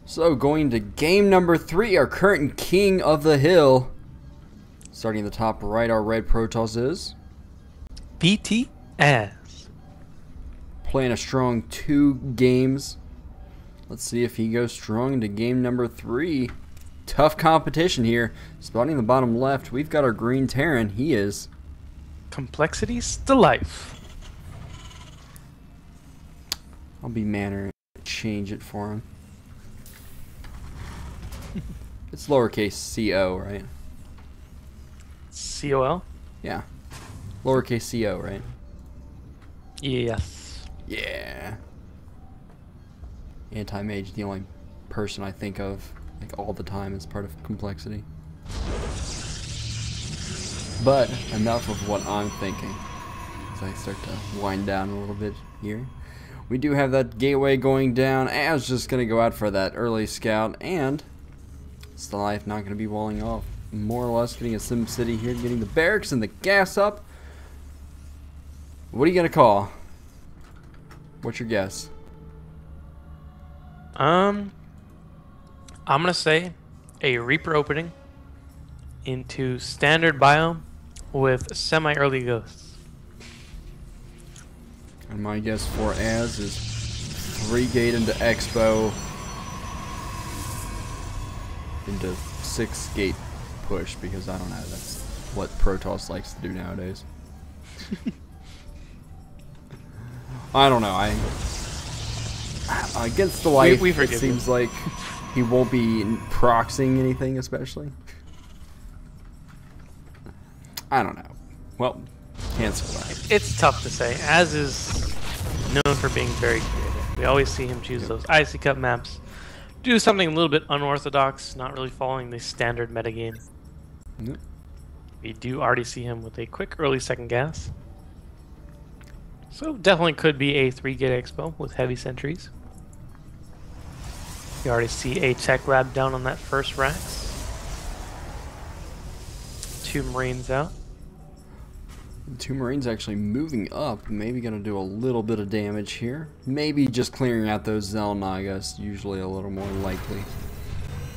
So going to game number 3, our current king of the hill. Starting in the top right, our red Protoss is BTS. Playing a strong 2 games. Let's see if he goes strong into game number 3. Tough competition here. Spotting the bottom left, we've got our green Terran. He is Complexity Stalife. I'll be manner and change it for him. It's lowercase co, right? COL? Yeah. Lowercase co, right? Yes. Yeah. Anti-mage, the only person I think of like all the time as part of complexity. But enough of what I'm thinking as I start to wind down a little bit here. We do have that gateway going down. I was just going to go out for that early scout, and Stalife not going to be walling off. More or less getting a Sim City here, getting the barracks and the gas up. What are you going to call? What's your guess? I'm gonna say a Reaper opening into standard biome with semi-early ghosts. And my guess for Az is 3 gate into Expo into 6 gate push, because I don't know, that's what Protoss likes to do nowadays. I don't know. Against the life, it seems like he won't be proxying anything, especially. I don't know. Well, cancel that. It's tough to say. Az is known for being very creative. We always see him choose those Icy Cup maps, do something a little bit unorthodox, not really following the standard metagame. Yep. We do already see him with a quick early second gas. So definitely could be a 3-gate expo with heavy sentries. You already see a tech lab down on that first racks. 2 Marines out. 2 Marines actually moving up, maybe going to do a little bit of damage here. Maybe just clearing out those Xel'Nagas, usually a little more likely.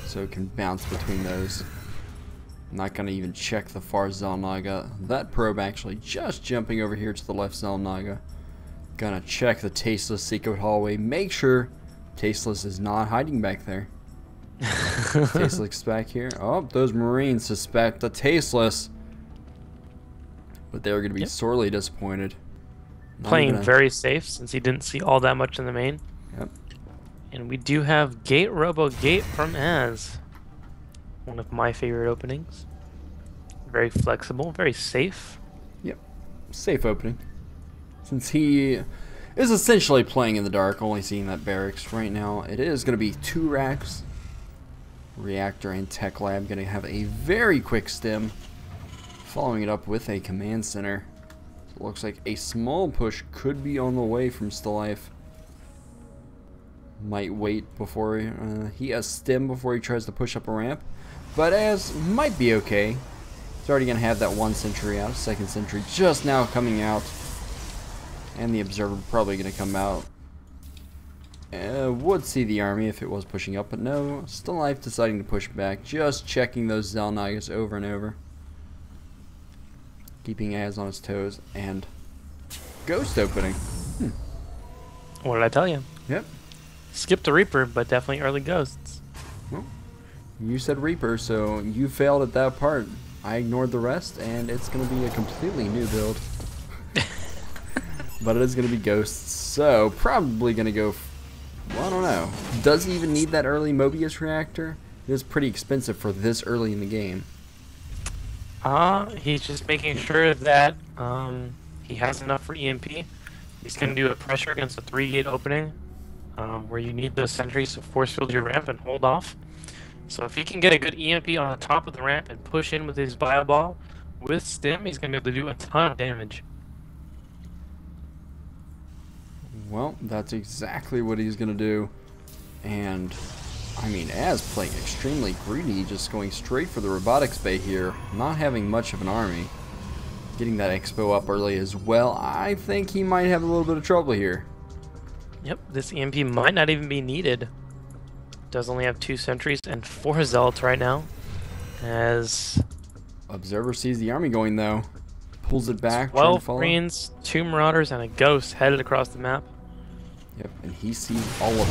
So it can bounce between those. Not going to even check the far Xel'Naga. That probe actually just jumping over here to the left Xel'Naga. Gonna check the Tasteless secret hallway. Make sure Tasteless is not hiding back there. Tasteless back here. Oh, those Marines suspect the Tasteless. But they're going to be sorely disappointed. Playing very safe since he didn't see all that much in the main. Yep. And we do have Gate Robo Gate from Az. One of my favorite openings. Very flexible, very safe. Yep. Safe opening. Since he is essentially playing in the dark, only seeing that barracks right now. It is going to be 2 racks. Reactor and Tech Lab going to have a very quick stim. Following it up with a command center. So it looks like a small push could be on the way from Stalife. Might wait before he has stim before he tries to push up a ramp. But Az might be okay. He's already going to have that 1 sentry out. 2nd sentry just now coming out. And the observer probably going to come out. Would see the army if it was pushing up, but no. Stalife deciding to push back. Just checking those Xel'Nagas over and over. Keeping Az on his toes. And ghost opening. What did I tell you? Yep. Skip the Reaper, but definitely early ghosts. Well, you said Reaper, so you failed at that part. I ignored the rest, and it's going to be a completely new build. But it is going to be ghosts, so probably going to go, well, I don't know. Does he even need that early Mobius reactor? It is pretty expensive for this early in the game. He's just making sure that he has enough for EMP. He's going to do a pressure against a 3-gate opening, where you need those sentries to force field your ramp and hold off. So if he can get a good EMP on the top of the ramp and push in with his bio ball with stim, he's going to be able to do a ton of damage. Well, that's exactly what he's going to do. And, I mean, Az playing extremely greedy, just going straight for the robotics bay here. Not having much of an army. Getting that expo up early as well. I think he might have a little bit of trouble here. Yep, this EMP might not even be needed. Does only have 2 sentries and 4 zealots right now. As Observer sees the army going though. Pulls it back, trying to 12 follow. Marines, 2 Marauders, and a Ghost headed across the map. Yep, and he sees all of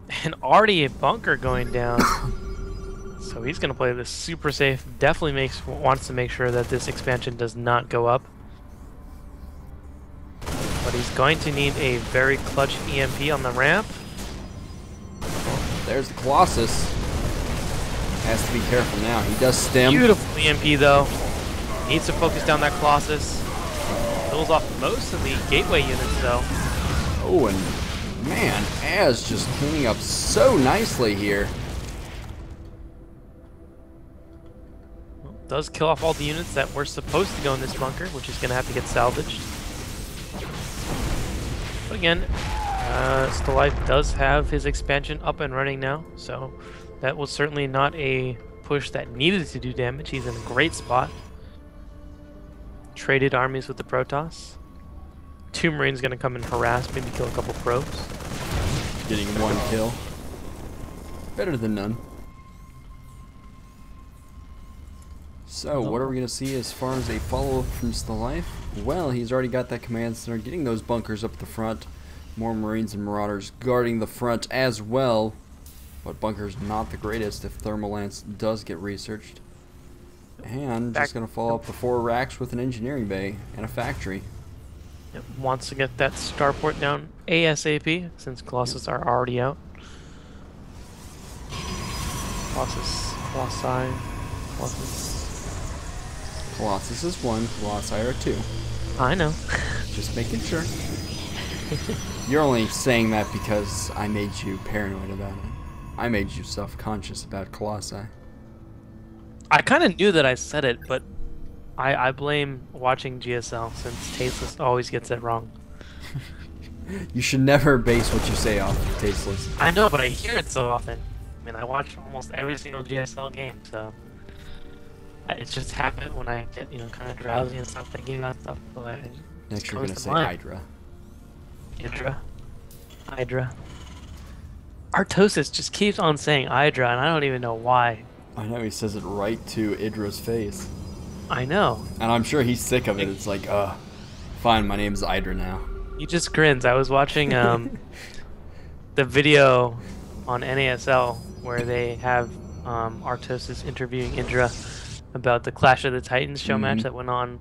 it. And already a bunker going down. So he's going to play this super safe. Definitely wants to make sure that this expansion does not go up. But he's going to need a very clutch EMP on the ramp. There's the Colossus. Has to be careful now. He does stem. Beautiful EMP though. Needs to focus down that Colossus. Kills off most of the gateway units though. Oh, and man, Az just cleaning up so nicely here. Well, does kill off all the units that were supposed to go in this bunker, which is going to have to get salvaged. But again, Stalife does have his expansion up and running now, so that was certainly not a push that needed to do damage. He's in a great spot. Traded armies with the Protoss. 2 Marines going to come and harass, maybe kill a couple probes. Getting 1 kill. Better than none. So, what are we going to see as far as a follow-up from Stalife? Well, he's already got that command center, getting those bunkers up the front. More Marines and Marauders guarding the front as well. But bunker's not the greatest if Thermal Lance does get researched. And just going to follow up the 4 racks with an engineering bay and a factory. Yep, wants to get that starport down ASAP since Colossus are already out. Colossi. Colossus is 1, Colossi are 2. I know. Just making sure. You're only saying that because I made you paranoid about it. I made you self-conscious about Colossi. I kind of knew that I said it, but I blame watching GSL since Tasteless always gets it wrong. You should never base what you say off of Tasteless. I know, but I hear it so often. I mean, I watch almost every single GSL game, so it's just happened when I get, kind of drowsy and stop thinking about stuff. So Next you're going to say Hydra. Hydra. Artosis just keeps on saying Hydra, and I don't even know why. I know, he says it right to Idra's face. I know. And I'm sure he's sick of it. It's like, fine, my name's Hydra now. He just grins. I was watching the video on NASL where they have Artosis interviewing Indra about the Clash of the Titans show match that went on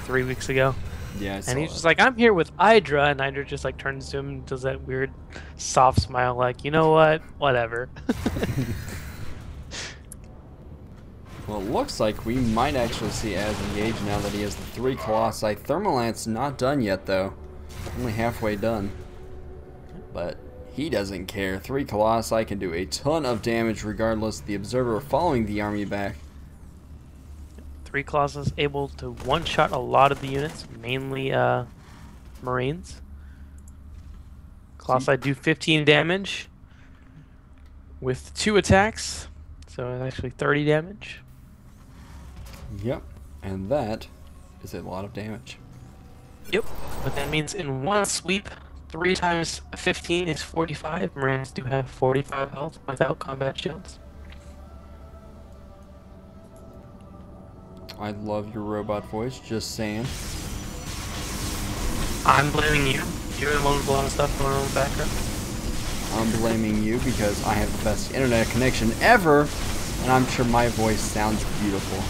3 weeks ago. Yeah, I saw and he's that. just like, I'm here with Hydra, and Hydra just like turns to him and does that weird soft smile like, you know what? Whatever. Well, it looks like we might actually see Az engaged now that he has the 3 Colossi. Thermal Lance not done yet, though. Only halfway done. But he doesn't care. 3 Colossi can do a ton of damage regardless. The Observer following the army back. 3 Colossus able to one-shot a lot of the units, mainly Marines. Colossi do 15 damage with 2 attacks, so it's actually 30 damage. Yep, and that is a lot of damage. Yep, but that means in one sweep, 3 times 15 is 45. Marines do have 45 health without combat shields. I love your robot voice, just saying. I'm blaming you. You're the one with a lot of stuff going on in the background. I'm blaming you because I have the best internet connection ever, and I'm sure my voice sounds beautiful.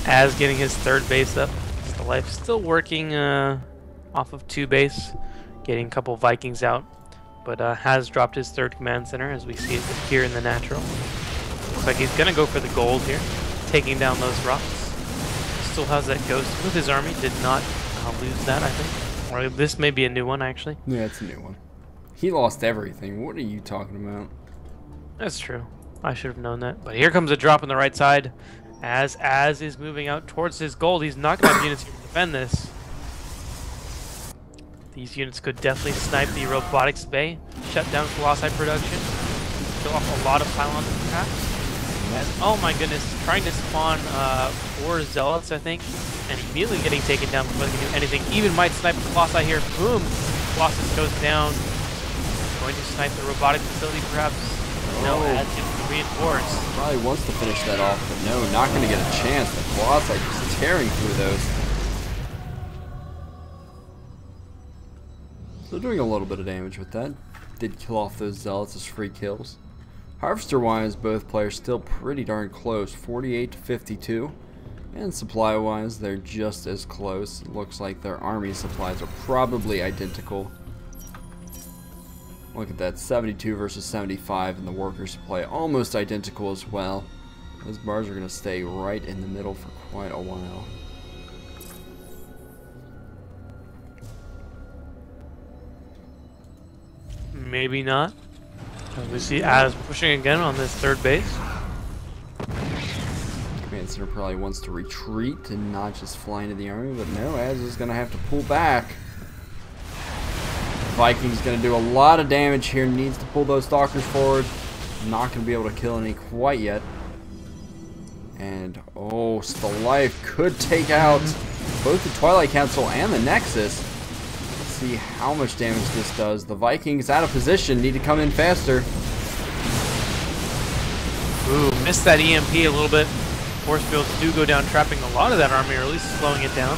Az getting his 3rd base up. Stalife still working off of 2 base, getting a couple Vikings out, but has dropped his 3rd command center as we see it here in the natural. Looks like he's gonna go for the gold here, taking down those rocks. Still has that Ghost with his army. Did not lose that, I think. Or this may be a new one, actually. Yeah, it's a new one. He lost everything. What are you talking about? That's true. I should have known that. But here comes a drop on the right side. Az is moving out towards his gold. He's not going to have units here to defend this. These units could definitely snipe the robotics bay, shut down Colossi production, kill off a lot of pylons perhaps. Oh my goodness, trying to spawn 4 zealots, I think, and immediately getting taken down before they can do anything. Even might snipe the Colossi here. Boom! Colossus goes down. Going to snipe the robotic facility, perhaps. No, as gets reinforced. Probably wants to finish that off, but no, not going to get a chance. The Colossi just tearing through those. So doing a little bit of damage with that. Did kill off those Zealots as free kills. Harvester-wise, both players still pretty darn close, 48 to 52. And supply-wise, they're just as close. It looks like their army supplies are probably identical. Look at that, 72 versus 75, and the worker supply almost identical as well. Those bars are going to stay right in the middle for quite a while. Maybe not. We see Az pushing again on this third base. Command Center probably wants to retreat and not just fly into the army, but no, Az is going to have to pull back. Viking's going to do a lot of damage here, needs to pull those Stalkers forward. Not going to be able to kill any quite yet. And, oh, Stalife could take out both the Twilight Council and the Nexus. Let's see how much damage this does. The Vikings out of position, need to come in faster. Ooh, missed that EMP a little bit. Force fields do go down, trapping a lot of that army, or at least slowing it down.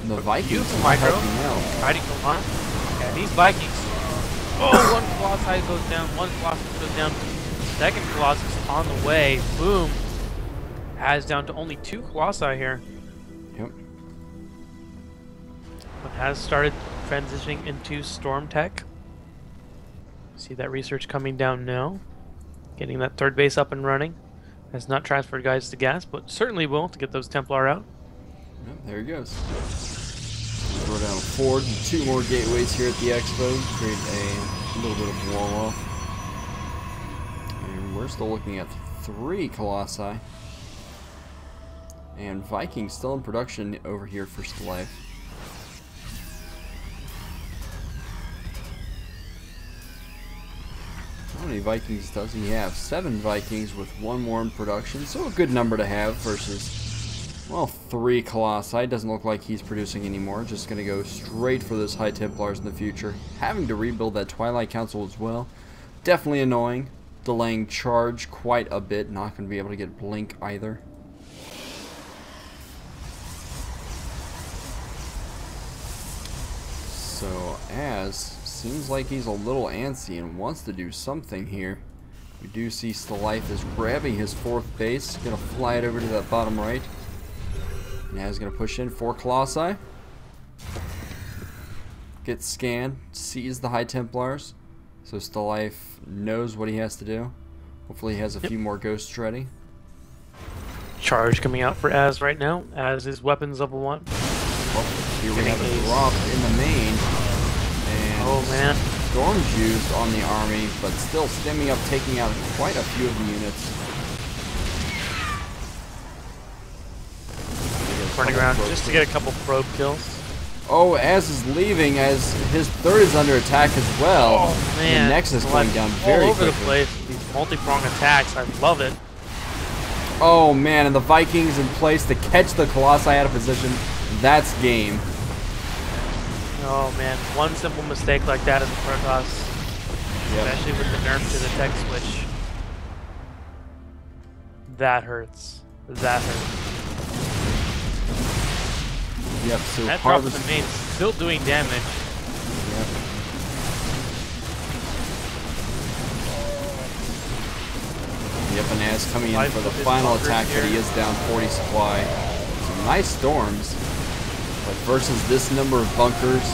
The Vikings micro. out. Try to go on. Yeah, these Vikings. Oh, one Colossi goes down, one Colossus goes down. Second Colossus on the way. Boom. Az down to only 2 Colossi here. Yep. But has started transitioning into Storm Tech. See that research coming down now. Getting that third base up and running. Has not transferred guys to gas, but certainly will to get those Templar out. Yep, there he goes. Throw down a Ford and 2 more gateways here at the Expo. Create a little bit of wall off. And we're still looking at 3 Colossi. And Vikings still in production over here for Stalife. How many Vikings does he have? 7 Vikings with 1 more in production, so a good number to have versus, well, 3 Colossi. Doesn't look like he's producing anymore. Just going to go straight for those High Templars in the future. Having to rebuild that Twilight Council as well. Definitely annoying. Delaying charge quite a bit. Not going to be able to get Blink either. So, Az seems like he's a little antsy and wants to do something here. We do see Stalife is grabbing his 4th base. Gonna fly it over to that bottom right. Now he's gonna push in 4 Colossi. Get scanned, sees the High Templars. So Stalife knows what he has to do. Hopefully he has a few more ghosts ready. Charge coming out for Az right now. Az is weapons level 1. Oh, here we have a drop in the main. And oh man. Storm's used on the army, but still stemming up, taking out quite a few of the units. Turning around just to get a couple probe kills. Oh, Az is leaving as his 3rd is under attack as well. Oh man. The Nexus going down very all over quickly. the place. These multi-prong attacks, I love it. Oh man, and the Vikings in place to catch the Colossi out of position. That's game. Oh man, one simple mistake like that in the Protoss, especially with the nerf to the tech switch. That hurts. That hurts. Yep, so that drop in Harvest... the main still doing damage. Yep. Yep, and Az coming in for the final attack, but he is down 40 supply. Some nice storms, but versus this number of bunkers,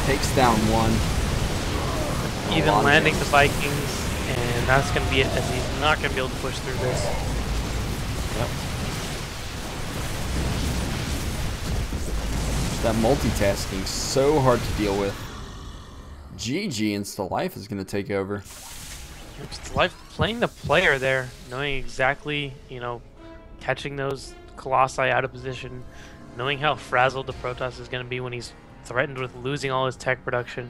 takes down 1. Even landing the Vikings, and that's going to be it, as he's not going to be able to push through this. Yep. That multitasking so hard to deal with. GG, and Stalife is going to take over. Stalife playing the player there, knowing exactly, you know, catching those Colossi out of position, knowing how frazzled the Protoss is going to be when he's threatened with losing all his tech production.